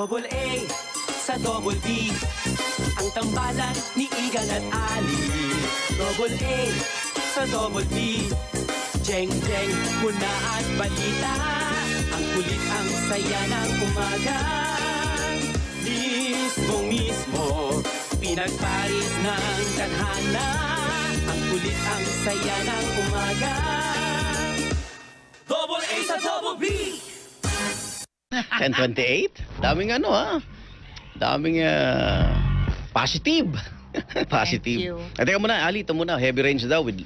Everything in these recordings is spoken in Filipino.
Double A sa Double B, ang tambalan ni Igan at Ali. Double A sa Double B, Jeng Jeng, muna at balita. Ang kulit, ang saya ng umaga. Mismo, pinagparis ng tadhana. Ang kulit, ang saya ng umaga. Double A sa Double B. 10:28? Daming ano daming positive. Positive. Thank you. Teka muna, Ali, ito muna. Heavy rains daw with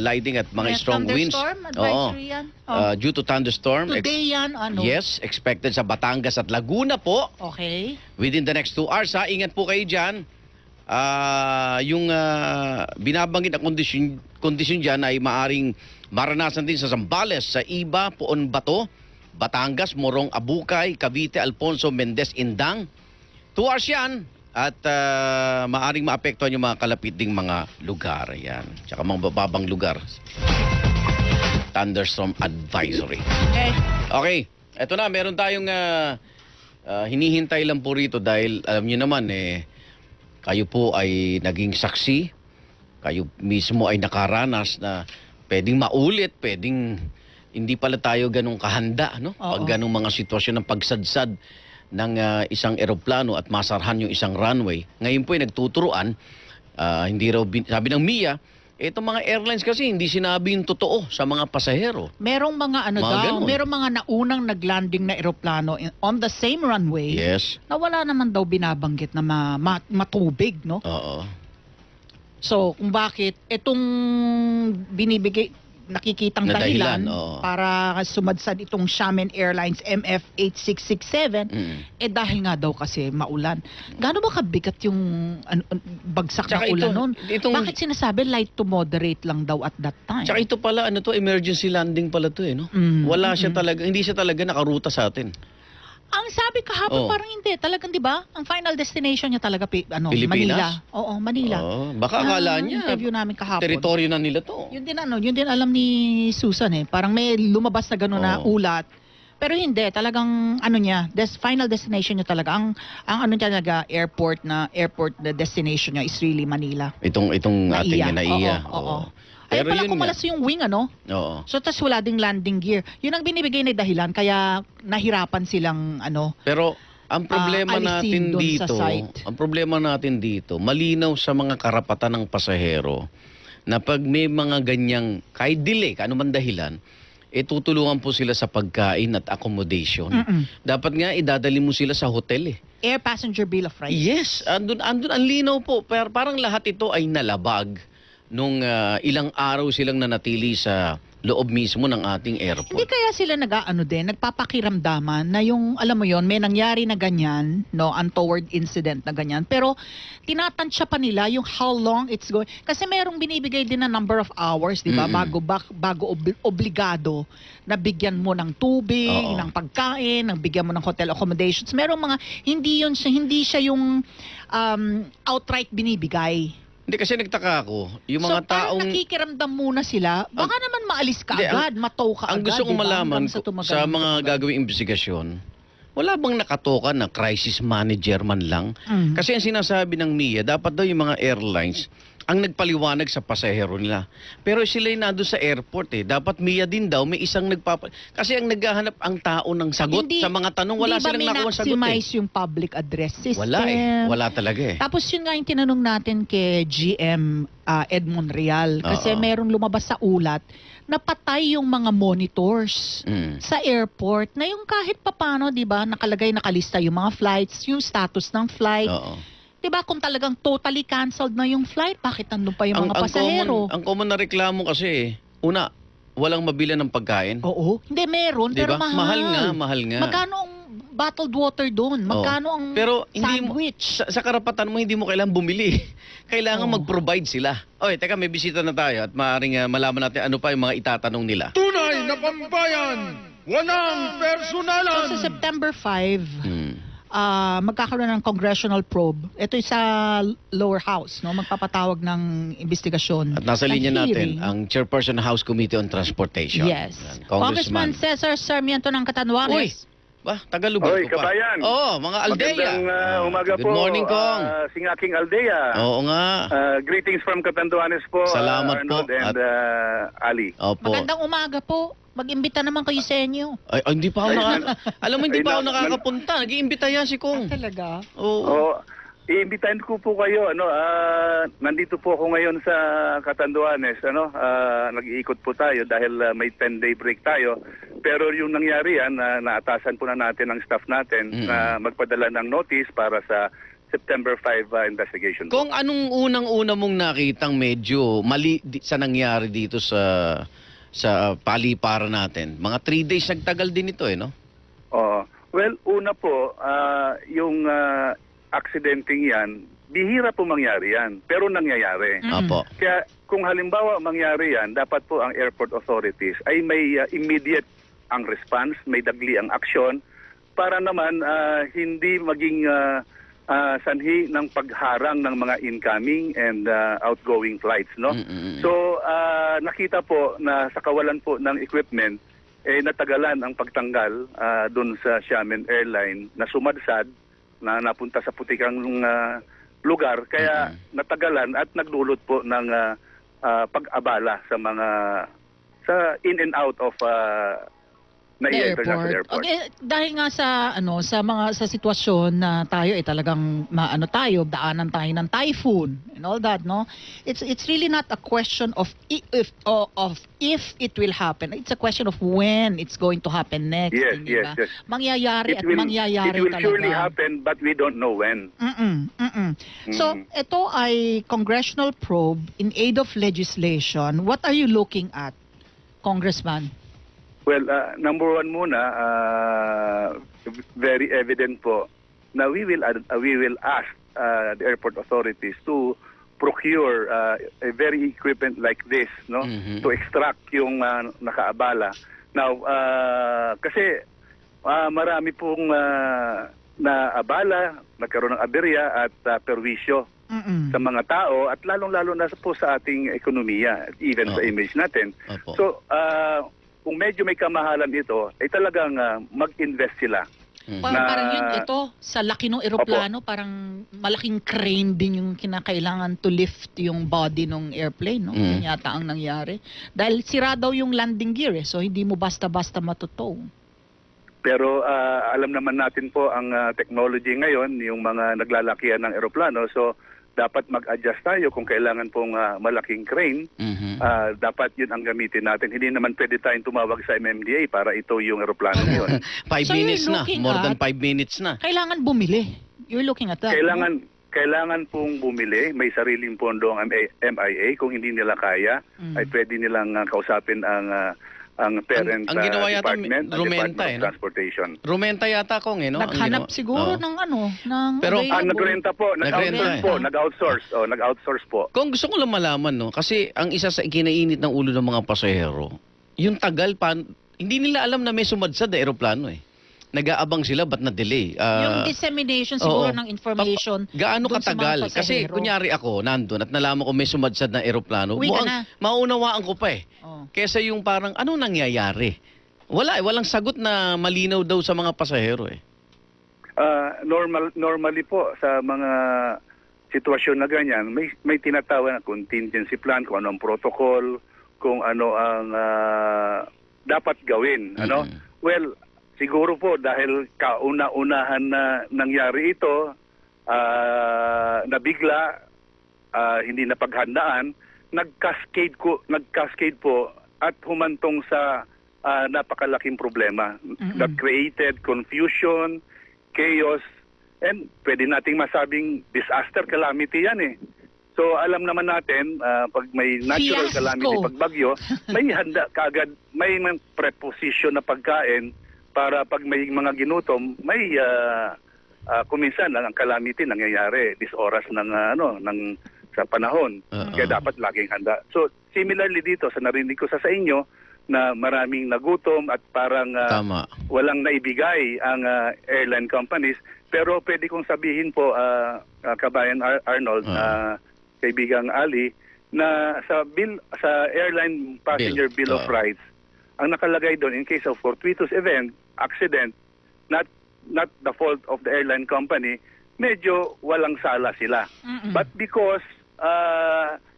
lightning at mga strong winds. Thunderstorm advisory yan? Due to thunderstorm. Today yan, ano? Yes, expected sa Batangas at Laguna po. Okay. Within the next 2 hours, ingat po kayo dyan. Yung binabanggit na kondisyon dyan ay maaring maranasan din sa Zambales, sa Iba, Puon Bato, Batangas, Morong Abukay, Cavite, Alfonso, Mendez, Indang. 2 hours yan. At maaring maapektuhan yung mga kalapit ding mga lugar. Yan. Tsaka mga bababang lugar. Thunderstorm advisory. Okay. Okay. Eto na, meron tayong hinihintay lang po rito dahil alam niyo naman kayo po ay naging saksi. Kayo mismo ay nakaranas na pwedeng maulit, pwedeng hindi pala tayo ganun kahanda, no? Oo. Pag ganung mga sitwasyon ng pagsadsad ng isang eroplano at masarhan yung isang runway. Ngayon po ay nagtuturuan, hindi raw, sabi ng MIA, itong mga airlines kasi hindi sinabi yung totoo sa mga pasahero. Merong mga Mga ganun. merong mga naunang naglanding na eroplano on the same runway. Yes. Na wala naman daw binabanggit na matubig, no? Oo. So, kung bakit itong binibigay nakikitang Na dahilan dahilan, oo. para sumadsad itong Xiamen Airlines MF8667 dahil nga daw kasi maulan. Gaano ba kabigat yung bagsak Tsaka na ulan ito, nun? itong- Bakit sinasabi light to moderate lang daw at that time? Tsaka ito pala, emergency landing pala to no? Wala siya talaga, hindi siya talaga nakaruta sa atin. Ang sabi kahapon Oo. parang hindi. Talagang 'di ba? Ang final destination niya talaga Manila. Pilipinas? Oo, Manila. Baka akala niya, Interview namin kahapon. teritoryo na nila to. Yun din alam ni Susan Parang may lumabas na gano'n na Oo. ulat. Pero hindi, talagang final destination niya talaga. Ang talaga airport na destination niya is really Manila. Itong ating naiya. Oo. Ay pala yun kumalas yung wing Oo. So tas wala ding landing gear. Yun ang binibigay na dahilan kaya nahirapan silang Pero ang problema alisin natin dun sa dito, site. malinaw sa mga karapatan ng pasahero na pag may mga ganyang kahit delay, ano man dahilan, tutulungan po sila sa pagkain at accommodation. Dapat nga idadali mo sila sa hotel Air passenger bill of rights. Yes, andun ang linaw po. Pero parang lahat ito ay nalabag nung ilang araw silang nanatili sa loob mismo ng ating airport. Hindi kaya sila nagpapakiramdaman na yung, alam mo yon, may nangyari na ganyan, untoward incident na ganyan, pero tinatansya pa nila yung how long it's going. Kasi merong binibigay din na number of hours, di ba, bago obligado na bigyan mo ng tubig, Oo. ng pagkain, ng bigyan mo ng hotel accommodations. Merong mga, hindi siya yung outright binibigay. Hindi kasi nagtaka ako, yung mga So, parang taong nakikiramdam muna sila, baka naman maalis ka Hindi, agad, matow ka ang agad. gusto kong diba? malaman Hanggang tumagal sa ng mga tumagal. gagawing investigasyon, wala bang nakatoka na crisis manager man lang? Kasi ang sinasabi ng MIA, dapat daw yung mga airlines ang nagpaliwanag sa pasahero nila. Pero sila yung nandun sa airport Dapat MIA din daw, may isang Kasi ang naghahanap ang tao ng sagot sa mga tanong, wala silang nakuha sagot Hindi ba may yung public address system? Wala Wala talaga Tapos yun nga yung tinanong natin kay GM Edmond Real. Kasi Oo. merong lumabas sa ulat na patay yung mga monitors sa airport na yung kahit papano, di ba, nakalista yung mga flights, yung status ng flight. Oo. Diba kung talagang totally canceled na yung flight, bakit nandun pa yung mga pasahero? Ang common na reklamo kasi, una, walang mabila ng pagkain. Oo. Hindi, meron, pero Diba? mahal. Mahal nga. Magkano ang bottled water doon? Magkano ang Pero hindi mo, sandwich? sa karapatan mo, hindi mo kailangan bumili. Kailangan mag-provide sila. Oy, teka, may bisita na tayo at maaaring malaman natin ano pa yung mga itatanong nila. Tunay na pambayan, walang personalan. So, sa September 5, magkakaroon ng congressional probe. Ito sa lower house, magpapatawag ng investigasyon. At nasa ng linya hearing. natin, ang chairperson ng House Committee on Transportation. Yes. Yan, Congressman Cesar Sarmiento ng Uy, Catanduanes. Ba, Tagalugan Oy, ko pa. kabayan. Oo, mga Aldea. Magandang umaga Good po. morning, Kong. Singaking Aldea. Oo nga. Greetings from Catanduanes po. Salamat po. Arnold and Ali. Opo. Magandang umaga po. Mag-imbita naman kayo sa inyo. Ay, hindi pa ako alam mo, hindi Ay, pa ako na- nakakapunta. Nag-iimbita yan si Kong. Talaga? Oo. Iimbitahin ko po kayo. Nandito po ako ngayon sa Catanduanes. Nag-iikot po tayo dahil may 10-day break tayo. Pero yung nangyari yan, naatasan po na natin ang staff natin na magpadala ng notice para sa September 5 investigation. Kung anong unang-una mong nakitang medyo mali sa nangyari dito sa paliparan natin? Mga 3 days nagtagal din ito no? Well, una po, yung aksidenteng yan, bihira po mangyari yan, pero nangyayari. Apo. Kaya kung halimbawa mangyari yan, dapat po ang airport authorities ay may immediate ang response, may dagli ang aksyon para naman hindi maging sanhi ng pagharang ng mga incoming and outgoing flights, no? So nakita po na sa kawalan po ng equipment natagalan ang pagtanggal doon sa Xiamen Airline na sumadsad na napunta sa putikang lugar, kaya natagalan at nagdulot po ng pag-abala sa in and out of NAIA International Airport. Okay, dahil nga sa sitwasyon na tayo talagang daanan tayo ng typhoon and all that, no? It's really not a question of if it will happen. It's a question of when it's going to happen next. Yes, hindi yes, ba? yes. Mangyayari It will surely happen, but we don't know when. So, ito ay congressional probe in aid of legislation. What are you looking at, Congressman? Well, number one muna, very evident po na we will ask the airport authorities to procure a very equipment like this, no, to extract yung nakaabala. Now, kasi marami pong naabala, nagkaroon ng aberya at perwisyo sa mga tao at lalong-lalo na po sa ating ekonomiya, even sa image natin. Opo. So, kung medyo may kamahalan ito, ay talagang mag-invest sila. Parang yun, ito, sa laki ng eroplano, parang malaking crane din yung kinakailangan to lift yung body ng airplane, no? Yun yata ang nangyari. Dahil sira daw yung landing gear, so hindi mo basta-basta matutow. Pero alam naman natin po ang technology ngayon, yung mga naglalakihan ng eroplano, so dapat mag-adjust tayo kung kailangan pong malaking crane. Dapat yun ang gamitin natin. Hindi naman pwede tayong tumawag sa MMDA para ito yung eroplano yun. 5 So minutes you're na. looking More than at- 5 minutes na. Kailangan bumili. You're looking at that. Kailangan pong bumili, may sariling pondo ang MIA. Kung hindi nila kaya, ay pwede nilang kausapin ang parent Ang ginawa yata, department, ang rumenta, Department of Transportation. Rumenta yata Kong, no? Ang Naghanap ginawa. siguro Oo. ng Pero- available. Nagrenta po, Nagrenta, nag-outsource po. Kung gusto ko lang malaman, no? Kasi ang isa sa ikinainit ng ulo ng mga pasahero, yung tagal pa, hindi nila alam na may sumadsad na eroplano Nag-aabang sila, ba't na-delay? Yung dissemination siguro ng information. Gaano dun sa mga katagal? Kasi pasahero. kunyari ako, nandun at nalaman ko may sumadsad na eroplano, Uwi ka na. maunawaan ko pa Oh. Kesa yung parang, ano nangyayari? Walang sagot na malinaw daw sa mga pasahero Normally po sa mga sitwasyon na ganyan, may tinatawag na contingency plan, kung ano ang protocol, kung ano ang dapat gawin. Well, siguro po dahil kauna-unahan na nangyari ito, nabigla, hindi napaghandaan, nag-cascade po at humantong sa napakalaking problema that created confusion, chaos, and pwede nating masabing disaster calamity yan So alam naman natin, pag may natural Fiasco. calamity, pag bagyo, may handa kaagad, may preposition na pagkain para pag may mga ginutom, may kuminsan ang calamity nangyayari this oras ng sa panahon. Kaya dapat laging handa. So similarly dito sa narinig ko sa inyo na maraming nagutom at parang Tama. walang naibigay ang airline companies, pero pwede kong sabihin po kabayan Arnold, kaibigang Ali, na sa airline passenger bill of rights, ang nakalagay doon in case of fortuitous event, accident, not the fault of the airline company, medyo walang sala sila. But because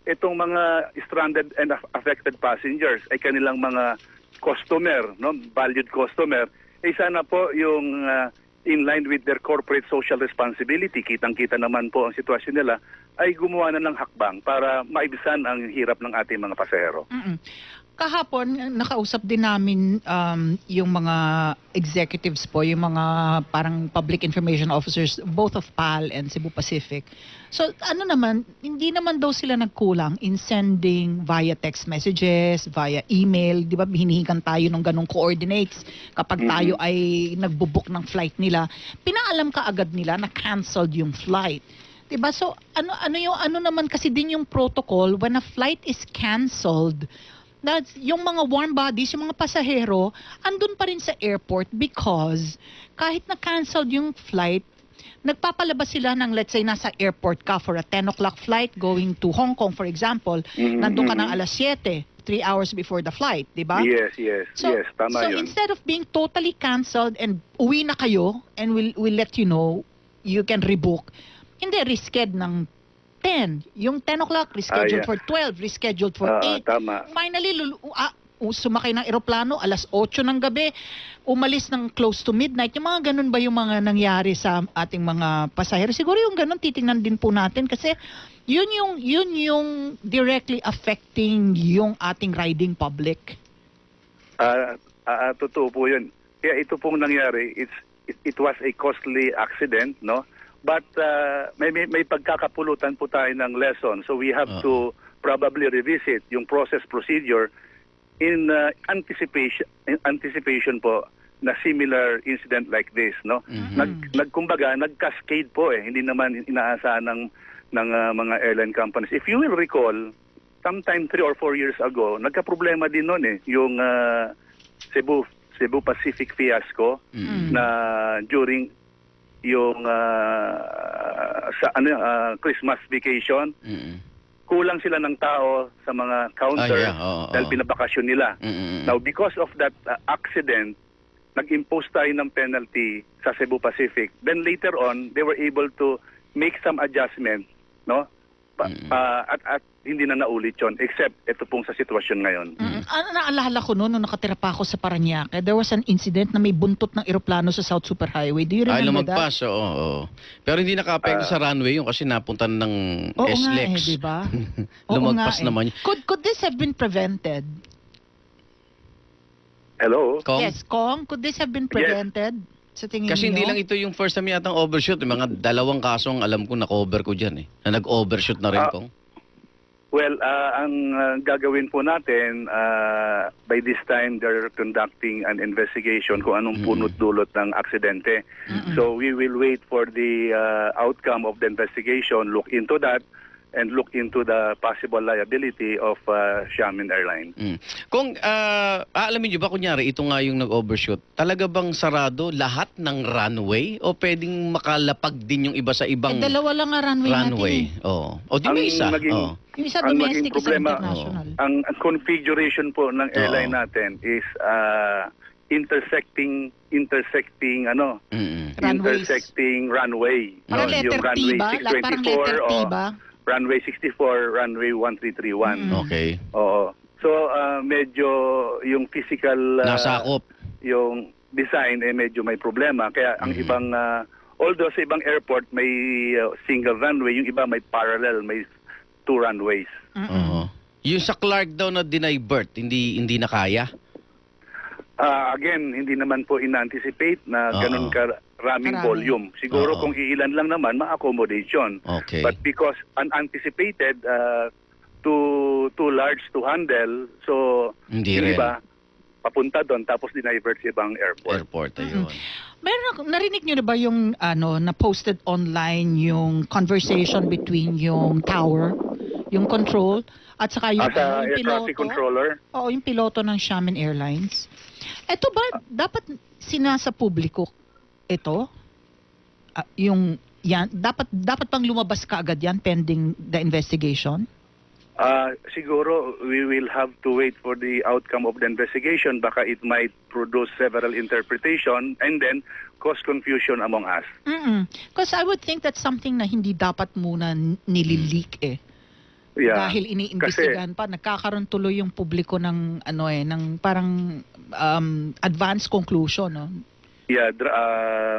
itong mga stranded and affected passengers ay kanilang mga customer, no, valued customer, ay sana po yung in line with their corporate social responsibility, kitang-kita naman po ang sitwasyon nila, ay gumawa na ng hakbang para maibsan ang hirap ng ating mga pasahero. Kahapon, nakausap din namin yung mga executives po, yung mga parang public information officers, both of PAL and Cebu Pacific. So ano naman, hindi naman daw sila nagkulang in sending via text messages, via email, di ba hinihingan tayo ng ganong coordinates kapag tayo ay nagbubook ng flight nila. Pinaalam ka agad nila na canceled yung flight. Diba? So ano naman kasi din yung protocol when a flight is canceled, that's yung mga warm bodies, yung mga pasahero, andun pa rin sa airport because kahit na canceled yung flight, nagpapalabas sila ng, let's say, nasa airport ka for a 10 o'clock flight going to Hong Kong, for example, nandun ka ng alas 7, 3 hours before the flight, di ba? Yes, tama so yun. instead of being totally canceled and uwi na kayo and we'll let you know, you can rebook, hindi, risked ng 10. Yung 10 o'clock, rescheduled for 12, rescheduled for 8. Tama. Finally, sumakay ng eroplano, alas 8 ng gabi, umalis ng close to midnight. Yung mga ganun ba yung mga nangyari sa ating mga pasahero? Siguro yung ganun, titingnan din po natin kasi yun yung directly affecting yung ating riding public. Totoo po yun. Kaya ito pong nangyari, it was a costly accident, no? But may pagkakapulutan po tayo ng lesson. So we have to probably revisit yung procedure in anticipation po na similar incident like this, no? Nagkumbaga, nag-cascade po eh. Hindi naman inaasahan ng mga airline companies. If you will recall, sometime 3 or 4 years ago, nagka-problema din noon eh, yung Cebu Pacific fiasco na during yung Christmas vacation, kulang sila ng tao sa mga counter dahil pinabakasyon nila. Now, because of that accident, nag-impose tayo ng penalty sa Cebu Pacific. Then later on, they were able to make some adjustment, no? At hindi na naulit yun, except ito pong sa sitwasyon ngayon. Naalala ko noon, nung nakatira pa ako sa Parañaque, there was an incident na may buntot ng eroplano sa South Superhighway. Do you remember that? Lumagpas, oo. Pero hindi naka-apekto sa runway yun kasi napuntan ng SLEX. Oo nga diba? Lumagpas naman yun. Could this have been prevented? Hello? Kong? Yes, Kong, could this have been prevented? Sa tingin Kasi hindi niyo? lang ito yung first time yatang overshoot. May mga 2 kaso ang alam ko na-cover ko dyan eh. Na nag-overshoot na rin, Kong. Well, ang gagawin po natin, by this time, they're conducting an investigation kung anong punot-dulot ng aksidente. So we will wait for the outcome of the investigation, look into that, and look into the possible liability of Xiamen Airline. Kung aalamin niyo ba, kunyari, ito nga yung nag-overshoot, talaga bang sarado lahat ng runway o pwedeng makalapag din yung iba sa ibang dalawa lang ang runway natin. O di may isa. Yung isa ang domestic, maging problema, isa international. Ang configuration po ng airline natin is intersecting runway. Parang letter yung T runway ba? Parang letter T ba? Runway 64, runway 1331. Okay. Oo. So medyo yung physical nasakop. Yung design medyo may problema kaya ang ibang although sa ibang airport may single runway, yung iba may parallel, may 2 runways. Yung sa Clark daw na divert, hindi na kaya? Again, hindi naman po in-anticipate na ganun karaming volume. Siguro kung iilan lang naman, ma-accommodate yun. Okay. But because unanticipated, too large to handle, so hindi rin. Iba, papunta doon tapos dinivert sa ibang airport. Ayun. Meron, narinig nyo na ba yung na-posted online yung conversation between yung tower, yung control, at saka yung, sa yung air traffic controller? Oo, yung piloto ng Xiamen Airlines. Ito ba, dapat sinasa publiko ito? Dapat pang lumabas ka agad yan pending the investigation? Siguro we will have to wait for the outcome of the investigation. Baka it might produce several interpretation and then cause confusion among us. Because I would think that's something na hindi dapat muna nilileak eh. Yeah. Dahil iniimbestigahan pa, nagkakaroon tuloy yung publiko ng ng parang advanced conclusion, no? Yeah,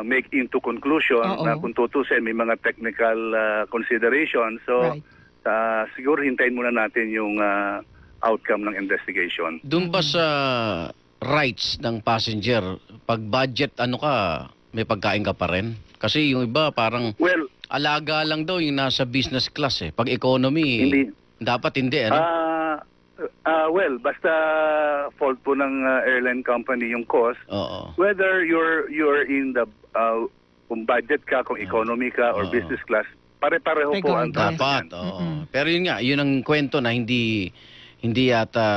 make into conclusion Oo. na kung tutusin may mga technical considerations. So Right. siguro hintayin muna natin yung outcome ng investigation. Doon ba sa rights ng passenger, pag budget may pagkain ka pa rin? Kasi yung iba parang Well, alaga lang daw yung nasa business class eh. Pag economy, Hindi. dapat hindi. Ano? well, basta fault po ng airline company yung cost. Oo. Whether you're in the kung budget ka, kung economy ka or Oo. business class, pare-pareho po ang Regardless. Dapat, yan. oo. Pero yun nga, yun ang kwento na hindi yata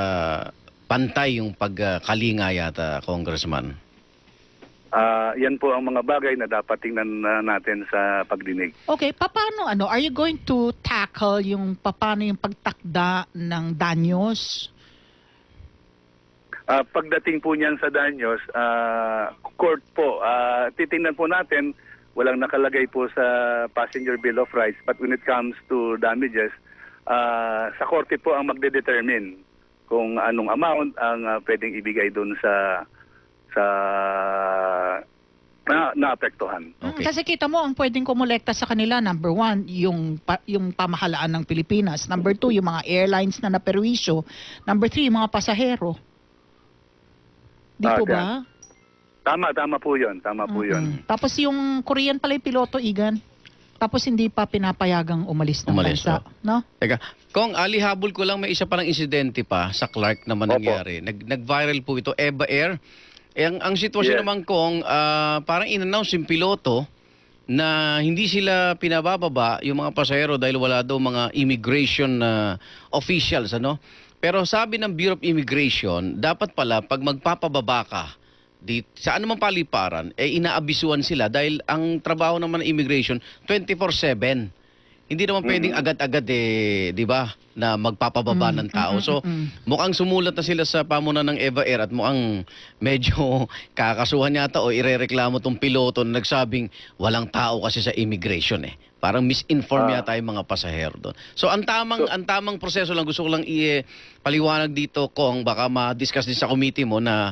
pantay yung pagkalinga yata, Congressman. Yan po ang mga bagay na dapat tingnan natin sa pagdinig. Okay, paano are you going to tackle yung paano yung pagtakda ng danyos? Pagdating po niyan sa danyos, court po, titingnan po natin, walang nakalagay po sa passenger bill of rights, but when it comes to damages, sa korte po ang magdedetermine kung anong amount ang pwedeng ibigay doon sa naapektuhan. Okay. Kasi kita mo, ang pwedeng kumolekta sa kanila, number one, yung pamahalaan ng Pilipinas. Number two, yung mga airlines na naperwisyo. Number three, yung mga pasahero. Di po ba? Tama po yun. Tama po yun. Tapos yung Korean pala yung piloto, Igan. Tapos hindi pa pinapayagang umalis ng bansa. No? Teka, Kung alihabol ko lang, may isa palang insidente pa sa Clark naman Opo. nangyari. Nag-viral po ito, Eva Air. Ang sitwasyon Yes. naman kung parang in-announce yung piloto na hindi sila pinabababa yung mga pasahero dahil wala daw mga immigration officials, ano? Pero sabi ng Bureau of Immigration, dapat pala pag magpapababa ka sa anumang paliparan, inaabisuan sila dahil ang trabaho naman ng immigration 24/7. Hindi naman pwedeng agad-agad di ba, na magpapababa ng tao. So, mukhang sumulat na sila sa pamunan ng Eva Air at mukhang medyo kakasuhan yata o irereklamo tong piloto na nagsabing walang tao kasi sa immigration Parang misinform yata yung mga pasahero doon. So, ang tamang proseso lang, gusto ko lang paliwanag dito, Kong, baka ma-discuss din sa committee mo na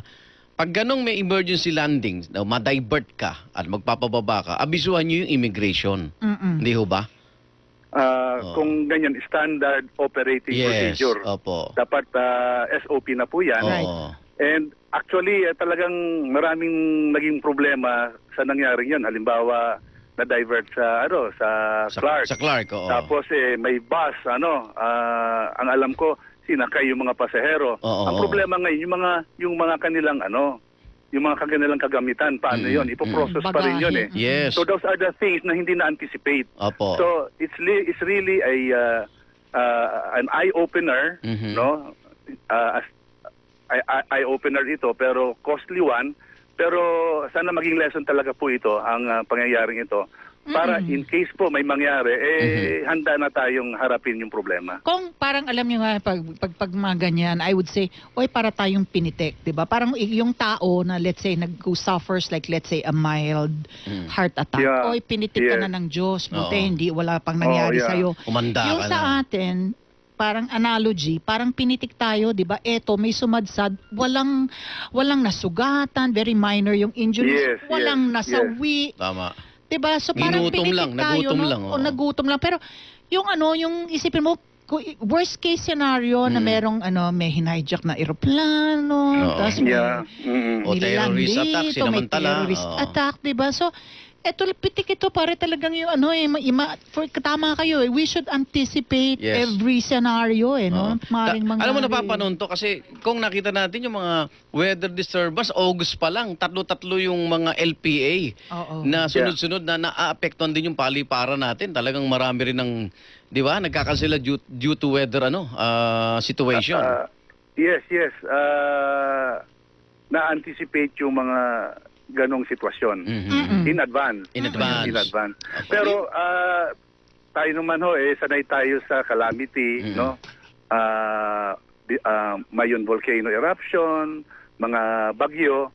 pag ganong may emergency landing, ma-divert ka at magpapababa ka, abisuhan nyo yung immigration. Hindi ho ba? Kung ganyan, standard operating procedure. Opo. Dapat SOP na po yan. Oo. And actually, talagang maraming naging problema sa nangyari yun. Halimbawa, na-divert sa Clark. Sa Clark, oo. Tapos may bus, ang alam ko, sinakay yung mga pasahero. Oo, Ang oo. problema ngayon, yung mga kanilang yung mga kanilang kagamitan, paano yun? Ipoprocess pa rin yun Yes. So those are the things na hindi na-anticipate. Opo. So it's really an eye-opener, no? Eye-opener ito, pero costly one. Pero sana maging lesson talaga po ito, ang pangyayaring ito. Para in case po may mangyari, handa na tayong harapin yung problema. Kung parang alam niyo nga, pag mga ganyan, I would say, oy, para tayong pinitik, di ba? Parang yung tao na, let's say, nag-suffers like, let's say, a mild heart attack. Yeah. Oy, pinitik ka Yes. na ng Diyos. Buti, Oo. hindi, wala pang nangyari yeah. sa'yo. Umanda Yung ka sa na. atin, parang analogy, parang pinitik tayo, di ba? Eto, may sumadsad, walang nasugatan, very minor yung injuries, Yes, walang yes, nasawi. Tama. Diba? So parang Ginutom pinitik lang, tayo, nagutom no? lang, O oo. nagutom lang. Pero yung yung isipin mo, worst case scenario na merong may hinijack na eroplano, Oo. tapos Yeah. O terrorist attack, may sinamantala. terrorist Oo. attack, diba? So, eto, pitik ito, pare talagang yung tama kayo we should anticipate Yes. every scenario, no? Oo. Maring Alam mo, mangyari. napapanon to kasi kung nakita natin yung mga weather disturbance, August pa lang, tatlo yung mga LPA Oo. na sunod-sunod na naaapektuhan din yung paliparan natin. Talagang marami rin ng, di ba, nagkakansela due to weather situation. Yes. Na-anticipate yung mga ganong sitwasyon. In advance. In advance. In advance. Okay. Pero tayo naman sanay tayo sa calamity, no? Mayon volcano eruption, mga bagyo,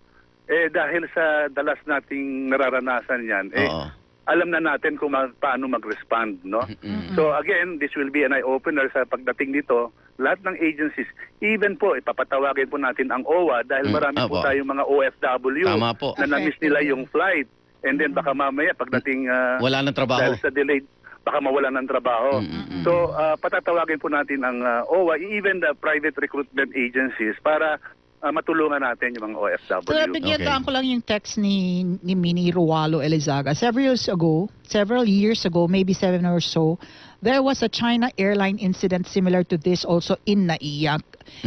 dahil sa dalas nating nararanasan yan, Oo. alam na natin kung paano mag-respond, no? So again, this will be an eye-opener sa pagdating dito. Lahat ng agencies, even po, ipapatawagin po natin ang OWA dahil marami po Apo. tayong mga OFW Tama po. na na-miss nila yung flight. And then baka mamaya pagdating Wala ng trabaho. dahil sa delayed, baka mawalan ng trabaho. So patatawagin po natin ang OWA, even the private recruitment agencies para matulungan natin yung mga OFW. So, binyataan Okay. ko lang yung text ni Mini Rualo Elizaga. Several years ago, maybe 7 or so, there was a China airline incident similar to this also in Naiyak.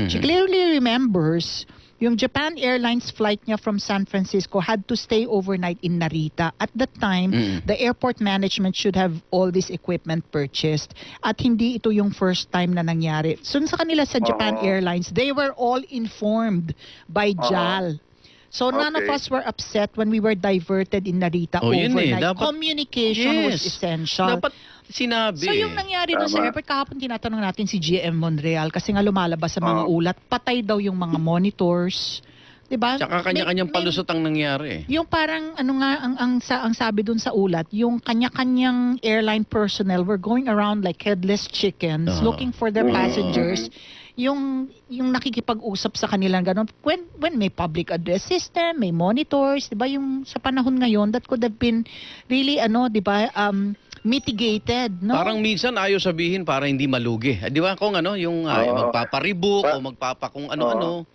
She clearly remembers yung Japan Airlines flight niya from San Francisco had to stay overnight in Narita. At that time, the airport management should have all this equipment purchased. At hindi ito yung first time na nangyari. So sa kanila sa Japan Airlines, they were all informed by JAL. So none of Okay. us were upset when we were diverted in Narita Oh, yun overnight. dapat- Communication was Yes. essential. Dapat sinabi. So yung nangyari doon sa Tama. airport, kahapon tinatanong natin si GM Monreal kasi nga lumalabas sa mga Oo. ulat, patay daw yung mga monitors. 'Di ba? Tsaka kanya-kanyang palusot ang nangyari. Yung parang ano nga ang sabi doon sa ulat, yung kanya-kanyang airline personnel were going around like headless chickens looking for their passengers. Yung nakikipag-usap sa kanila ganun when may public address system, may monitors, 'di ba? Yung sa panahon ngayon that could have been really 'di ba, mitigated, no? Parang minsan ayaw sabihin para hindi malugi. Di ba? Kung yung magpaparebook o magpapakung ano-ano.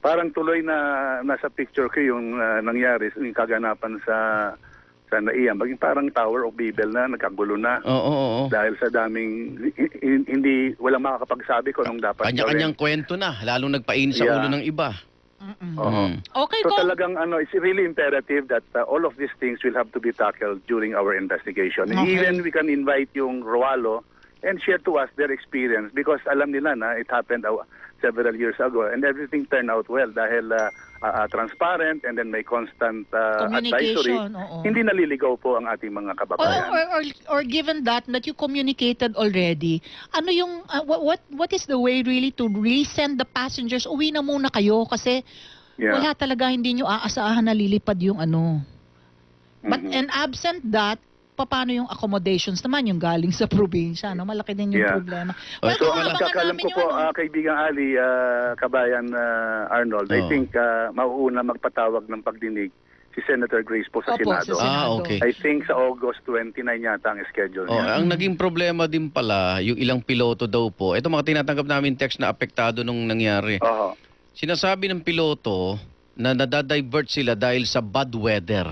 Parang tuloy na nasa picture ko yung nangyari, yung kaganapan sa Naiyan. Baging parang Tower of Babel na nagkagulo na. Oo. Dahil sa daming, hindi, walang makakapagsabi kung anong dapat Kanya-kanyang kwento na. Lalong nagpainit sa Yeah. ulo ng iba. Oo. Okay, So go. talagang it's really imperative that all of these things will have to be tackled during our investigation. And Okay. even we can invite yung Roalo and share to us their experience because alam nila na it happened several years ago and everything turned out well dahil transparent and then may constant advisory. Communication, oo. Hindi naliligaw po ang ating mga kababayan. Or given that you communicated already, ano yung what is the way really to resend the passengers? Uwi na muna kayo kasi Yeah. wala talaga, hindi nyo aasahan na lilipad yung ano. But and absent that, paano yung accommodations naman yung galing sa probinsya, no? Malaki din yung Yeah. problema. Oh, Well, so abangan Kakalam namin ko yung po, kaibigang Ali, kabayan Arnold, I Oo. think mauuna magpatawag ng pagdinig si Senator Grace po sa Opo, Senado. sa Senado. Okay. I think sa August 29 yata ang schedule niya. Ang naging problema din pala, yung ilang piloto daw po. Ito mga tinatanggap namin text na apektado nung nangyari. Oo. Sinasabi ng piloto na nadadivert sila dahil sa bad weather.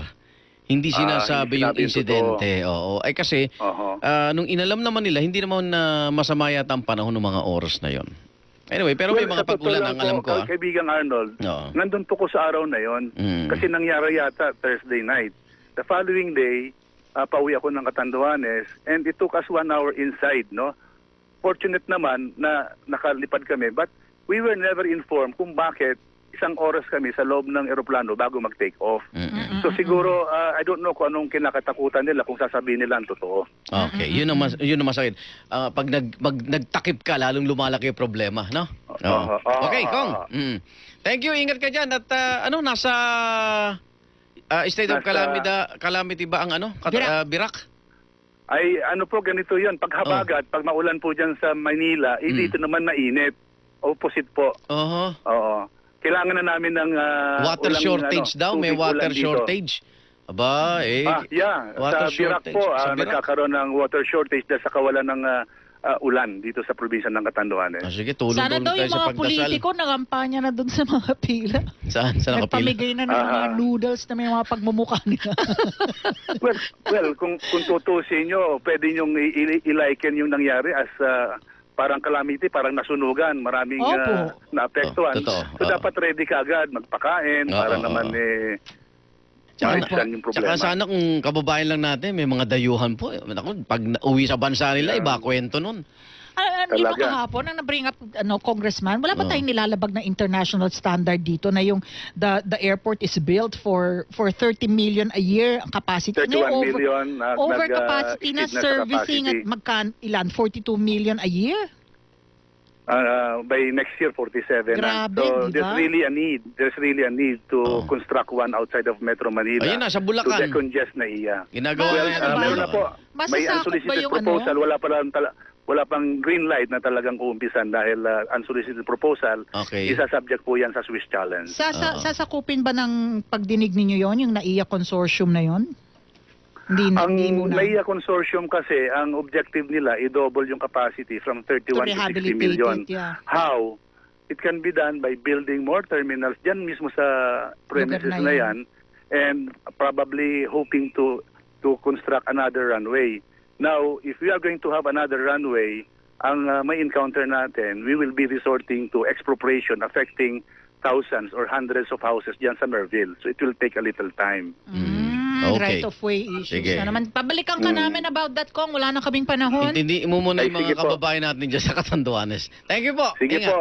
Hindi sinasabi hindi yung sinabi yung insidente. Oo. Ay kasi, Oo. nung inalam naman nila, hindi naman masama yata ang panahon ng mga oras na yon. Anyway, pero may mga Well, sa totoo pag-ulan lang ang alam po, ko. Kaibigang Arnold, Oo. nandun po ko sa araw na yon kasi nangyari yata Thursday night. The following day, pauwi ako ng Catanduanes and it took us 1 hour inside, no? Fortunate naman na nakalipad kami but we were never informed kung bakit 1 oras kami sa loob ng eroplano bago mag-take off. So siguro, I don't know kung anong kinakatakutan nila kung sasabihin nila ang totoo. Okay, yun ang masakit. Pag nagtakip ka, lalong lumalaki yung problema, no? Oo. Okay, Kong. Thank you, ingat ka dyan. At nasa state of calamity ba ang Birak? Ay ano po, ganito yun. Pag habagat, pag maulan po dyan sa Manila, dito naman mainit. Opposite po. Oo. Kailangan na namin ng Water shortage daw? May tubig water ulan dito. shortage? Aba, Sa water Birak shortage. po, Sa Birak. nagkakaroon ng water shortage dahil sa kawalan ng ulan dito sa probinsya ng Catanduanes. Sige, Sana tulong-tulong daw tayo yung sa mga pagdasal. politiko nakampanya na doon sa mga pila. Saan nakapila? Nagpamigay na ng mga noodles na may mga pagmumukha nila. well, kung tutusin nyo, pwede nyo i-liken yung nangyari as parang calamity, parang nasunugan, maraming Opo. naapektuhan. Totoo. So dapat ready ka agad, magpakain, para naman maayusan yung problema. Tsaka sana kung kababayan lang natin, may mga dayuhan po. Naku, pag uwi sa bansa nila, iba kwento nun. Di ba Talaga. kahapon, ang na-bring up, Congressman, wala ba tayong nilalabag na international standard dito na yung the airport is built for 30 million a year ang capacity. 31 million over capacity na exceed na sa servicing capacity. at ilan? 42 million a year? by next year 47 na. Grabe, So di ba? there's really a need to construct one outside of Metro Manila. Ayun na, sa To Bulacan. decongest NAIA. Ginagawa Well, na yan. Ba- meron na po. May Masasakop ba unsolicited yung ano? proposal. Wala pang green light na talagang uumpisan dahil unsolicited proposal. Okay. Isa subject po yan sa Swiss Challenge. Sasakupin ba ng pagdinig ninyo yon yung NAIA consortium na yon? Hindi Ang muna. NAIA consortium kasi, ang objective nila, i-double yung capacity from 31 to 60 rehabilitate million. it, yeah. How? It can be done by building more terminals dyan mismo sa premises Lugar na na yan. yan, and probably hoping to construct another runway. Now, if we are going to have another runway, ang may encounter natin, we will be resorting to expropriation affecting thousands or hundreds of houses dyan sa Merville. So it will take a little time. Okay. Right of way issues Sige. na naman. Pabalikan ka namin about that, Kong. Wala na kaming panahon. Intindihin mo muna Ay, yung mga sige po. kababayan natin dyan sa Catanduanes. Thank you po. Sige Ingat. po.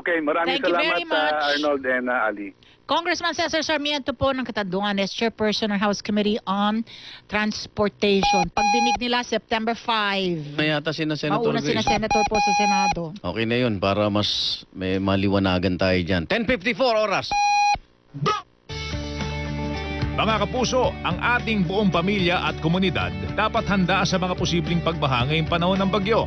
Okay, maraming Thank you salamat very much. Arnold and Ali. Congressman Cesar Sarmiento po ng Catanduanes, Chairperson ng House Committee on Transportation. Pagdinig nila, September 5. May yata sina Senator Mauna sina Grace. Senator po sa Senado. Okay na yun para mas may maliwanagan tayo dyan. 10:54 oras. Mga kapuso, ang ating buong pamilya at komunidad dapat handa sa mga posibleng pagbaha ngayong panahon ng bagyo.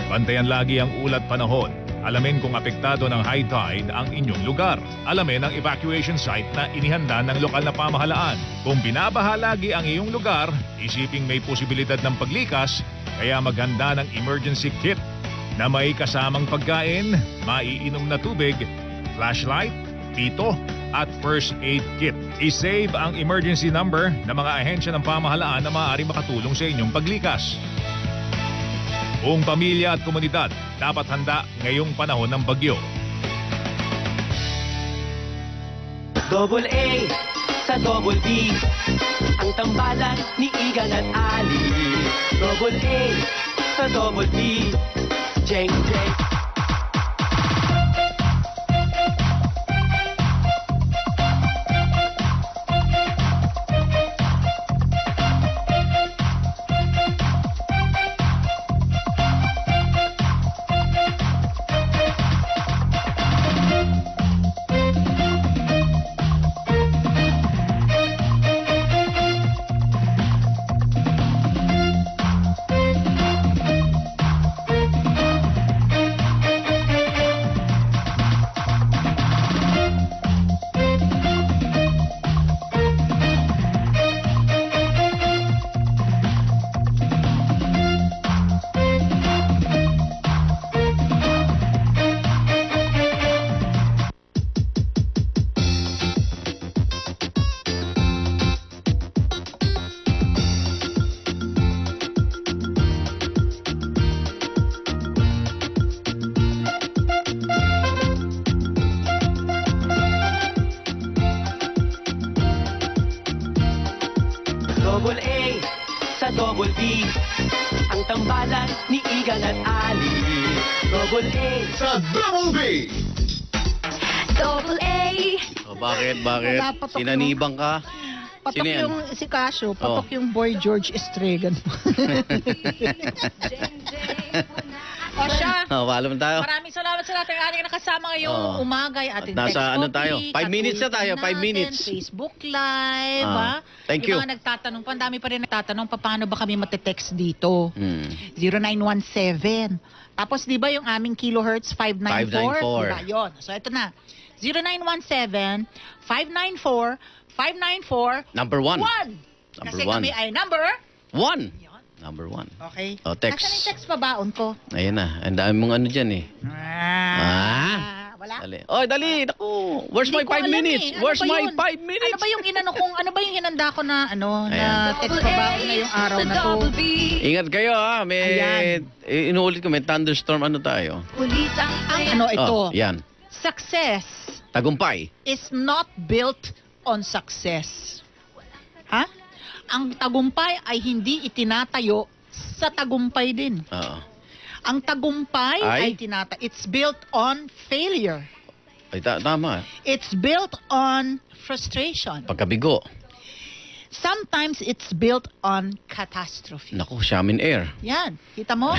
Bantayan lagi ang ulat panahon. Alamin kung apektado ng high tide ang inyong lugar. Alamin ang evacuation site na inihanda ng lokal na pamahalaan. Kung binabaha lagi ang iyong lugar, isiping may posibilidad ng paglikas, kaya maghanda ng emergency kit na may kasamang pagkain, maiinom na tubig, flashlight, pito, at first aid kit. I-save ang emergency number ng mga ahensya ng pamahalaan na maaaring makatulong sa inyong paglikas. Buong pamilya at komunidad dapat handa ngayong panahon ng bagyo. Double A sa Double B, ang tambalan ni Igan at Ali. Double A sa Double B, Jeng Jeng. Double A sa Double B, ang tambalan ni Igan at Ali. Double A Sa Double B! Double A. Bakit? Wala, patok Sinanibang ka? Patok Sino yan? yung si Casio, patok yung boy George Estregan. O siya, Paalam tayo. maraming salamat sa lahat ng ating nakasama ngayong umaga. Yung ating At nasa text ano topic, tayo? 5 minutes na tayo, katulitan 5 minutes. natin, Facebook Live, Ah, thank you. Yung mga nagtatanong pa, ang dami pa rin nagtatanong, paano ba kami matetext dito? 0917. Tapos di ba yung aming kilohertz 594? 594. Diba? Yun. So ito na. 0917 594 594 Number 1. 1. Kasi kami ay number 1. Yun. Number 1. Okay. Oh, text. Nasaan yung text pa baon ko? Ayan na. Ang dami mong ano dyan eh. Wala. Dali. Oy, dali. Naku. Where's Hindi my ko 5 alam minutes? eh. Ano Where's ba my yun? 5 minutes? Ano ba yung hinanda ko na na Ayan. text pa baon ngayong araw na to? Double B. Ingat kayo ha. May Ayan. inuulit ko, may thunderstorm ano tayo. Ulit ang Ano ito? Oh, yan. Success Tagumpay. is not built on success. Ha? Ang tagumpay ay hindi itinatayo sa tagumpay din. Oo. Ang tagumpay Ay? it's built on failure. Ay, tama. It's built on frustration. Pagkabigo. Sometimes it's built on catastrophe. Naku, Shamin Air. Yan, kita mo?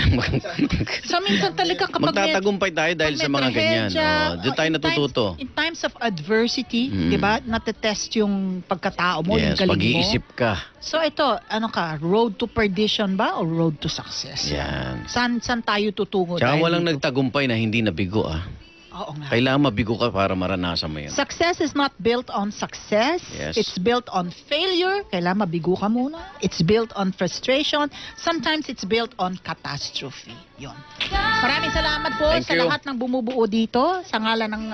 So minsan talaga kapag Magtatagumpay tayo dahil sa mga ganyan. Doon tayo natututo. In times of adversity, Mm. di ba? Natetest yung pagkatao mo, yung Yes, galing mo. pag-iisip ka. So ito, ano ka, road to perdition ba o road to success? Yan. Saan tayo tutungo? Tsaka dahil walang dito? nagtagumpay na hindi nabigo ah. Oo nga. Kailangan mabigo ka para maranasan mo yan. Success is not built on success. Yes. It's built on failure. Kailangan mabigo ka muna. It's built on frustration. Sometimes it's built on catastrophe. Yon. Maraming salamat po Thank sa you. lahat ng bumubuo dito. Sa ngalan ng...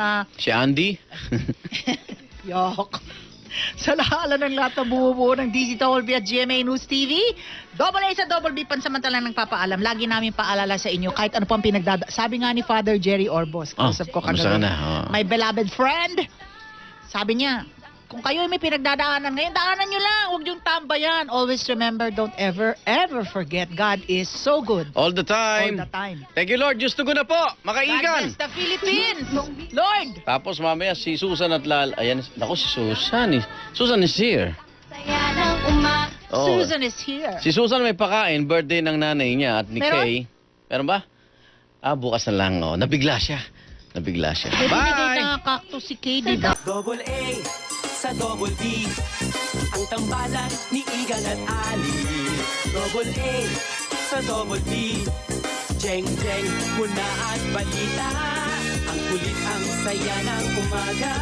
Si Andy? Yok. Sa lahat ng lahat ng bumubuo ng DZWB at GMA News TV. Double A sa Double B, pansamantalang nagpapaalam. Lagi namin paalala sa inyo kahit ano pang sabi nga ni Father Jerry Orbos, kausap ko kamusta ka kagabi. na? Oh. My beloved friend, sabi niya, kung kayo may pinagdadaanan ngayon, daanan nyo lang. Huwag yung tambayan. Always remember, don't ever forget, God is so good. All the time. All the time. Thank you, Lord. Diyos to go na po. God Makaigan. bless the Philippines. Lord. Tapos mamaya si Susan at Lal. Ayan, naku si Susan. Susan is here. Saya ng umaga. Oh. Susan is here. Si Susan may pakain, birthday ng nanay niya at ni Meron? Kay. Meron ba? Bukas na lang. Oh. Nabigla siya. May binigay na cactus si Katie. Double A sa Double B, ang tambalan ni Igan at Ali. Double A sa Double B, Jeng Jeng, muna at balita. Ang kulit, ang saya ng umaga.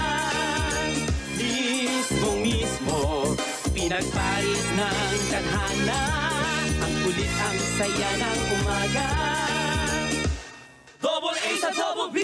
Mismo, pinagparis ng tadhana. Ang kulit, ang saya ng umaga. Double A sa Double B.